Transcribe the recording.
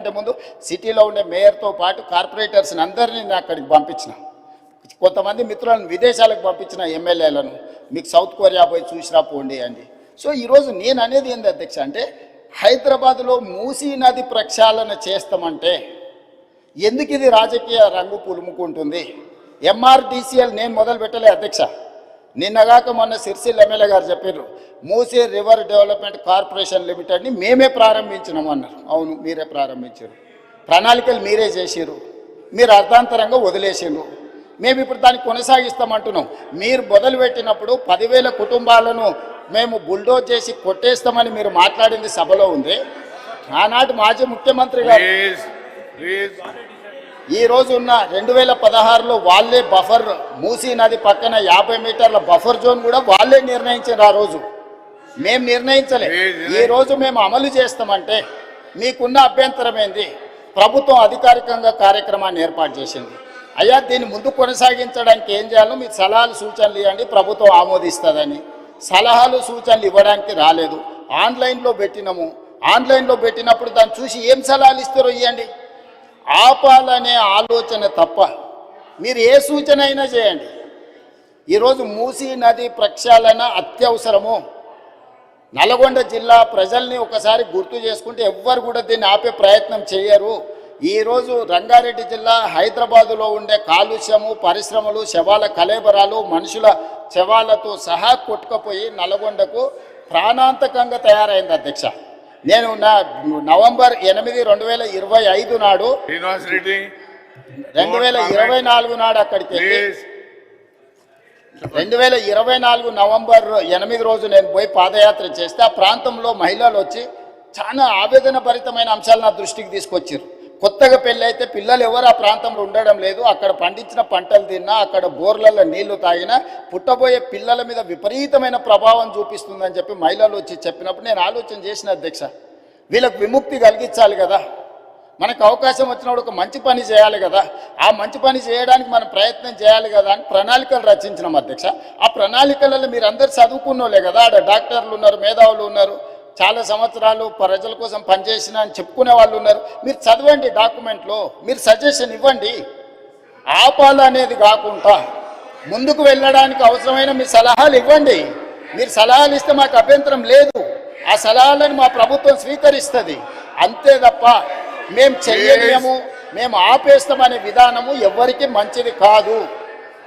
కంటే ముందు సిటీలో ఉండే మేయర్తో పాటు కార్పొరేటర్స్ని అందరినీ నేను అక్కడికి పంపించిన. కొంతమంది మిత్రులను విదేశాలకు పంపించిన ఎమ్మెల్యేలను, మీకు సౌత్ కొరియా పోయి చూసిరా పోండి అండి. సో ఈరోజు నేను అనేది ఏంది అధ్యక్ష అంటే, హైదరాబాద్లో మూసీ నది ప్రక్షాళన చేస్తామంటే ఎందుకు ఇది రాజకీయ రంగు పులుముకుంటుంది? ఎంఆర్డీసీఎల్ నేను మొదలు పెట్టలే అధ్యక్ష. నిన్నగాక మొన్న సిరిసిల్ల ఎమ్మెల్యే గారు చెప్పారు, మూసీ రివర్ డెవలప్మెంట్ కార్పొరేషన్ లిమిటెడ్ని మేమే ప్రారంభించినాము అన్నారు. అవును, మీరే ప్రారంభించారు, ప్రణాళికలు మీరే చేసారు, మీరు అర్థాంతరంగా వదిలేసారు. మేము ఇప్పుడు దాన్ని కొనసాగిస్తామంటున్నాం. మీరు మొదలుపెట్టినప్పుడు 10,000 కుటుంబాలను మేము బుల్డోజ్ చేసి కొట్టేస్తామని మీరు మాట్లాడింది సభలో ఉంది. ఆనాటి మాజీ ముఖ్యమంత్రి గారు ఈ రోజు ఉన్న 2016లో వాళ్ళే బఫర్, మూసీ నది పక్కన 50 మీటర్ల బఫర్ జోన్ కూడా వాళ్ళే నిర్ణయించారు. ఆ రోజు మేము నిర్ణయించలే. ఈ రోజు మేము అమలు చేస్తామంటే మీకున్న అభ్యంతరం ఏంది? ప్రభుత్వం అధికారికంగా కార్యక్రమాన్ని ఏర్పాటు చేసింది. అయ్యా, దీన్ని ముందు కొనసాగించడానికి ఏం చేయాలో మీరు సలహాలు సూచనలు ఇవ్వండి, ప్రభుత్వం ఆమోదిస్తుందని. సలహాలు సూచనలు ఇవ్వడానికి రాలేదు. ఆన్లైన్లో పెట్టినాము. ఆన్లైన్లో పెట్టినప్పుడు దాన్ని చూసి ఏం సలహాలు ఇస్తారో ఇవ్వండి. ఆపాలనే ఆలోచన తప్ప మీరు ఏ సూచన అయినా చేయండి. ఈరోజు మూసీ నది ప్రక్షాళన అత్యవసరము. నల్గొండ జిల్లా ప్రజల్ని ఒకసారి గుర్తు చేసుకుంటే ఎవ్వరు కూడా దీన్ని ఆపే ప్రయత్నం చేయరు. ఈరోజు రంగారెడ్డి జిల్లా హైదరాబాదులో ఉండే కాలుష్యము, పరిశ్రమలు, శవాల కలేబరాలు, మనుషుల శవాలతో సహా కొట్టుకుపోయి నల్గొండకు ప్రాణాంతకంగా తయారైంది అధ్యక్ష. నేను నవంబర్ 8, 2025 నాడు 2024 నాడు అక్కడికి వెళ్ళి 2024 నవంబర్ 8 రోజు నేను పోయి పాదయాత్ర చేస్తే ఆ ప్రాంతంలో మహిళలు వచ్చి చాలా ఆవేదన భరితమైన అంశాలు నా దృష్టికి తీసుకొచ్చారు. కొత్తగా పెళ్ళి అయితే పిల్లలు ఎవరు ఆ ప్రాంతంలో ఉండడం లేదు, అక్కడ పండించిన పంటలు తిన్నా, అక్కడ బోర్లలో నీళ్లు తాగినా పుట్టబోయే పిల్లల మీద విపరీతమైన ప్రభావం చూపిస్తుందని చెప్పి మహిళలు వచ్చి చెప్పినప్పుడు నేను ఆలోచన చేసిన అధ్యక్ష, వీళ్ళకు విముక్తి కలిగించాలి కదా, మనకు అవకాశం వచ్చినప్పుడు ఒక మంచి పని చేయాలి కదా, ఆ మంచి పని చేయడానికి మనం ప్రయత్నం చేయాలి కదా అని ప్రణాళికలు రచించినాం అధ్యక్ష. ఆ ప్రణాళికలలో మీరు అందరు చదువుకున్నోలే కదా, ఆడ డాక్టర్లు ఉన్నారు, మేధావులు ఉన్నారు, చాలా సంవత్సరాలు ప్రజల కోసం పనిచేసిన అని చెప్పుకునే వాళ్ళు ఉన్నారు. మీరు చదవండి, డాక్యుమెంట్లో మీరు సజెషన్ ఇవ్వండి. ఆపాలనేది కాకుండా ముందుకు వెళ్ళడానికి అవసరమైన మీ సలహాలు ఇవ్వండి. మీరు సలహాలు ఇస్తే మాకు అభ్యంతరం లేదు, ఆ సలహాలను మా ప్రభుత్వం స్వీకరిస్తుంది. అంతే తప్ప మేము చెయ్యలేము, మేము ఆపేస్తామనే విధానము ఎవరికి మంచిది కాదు.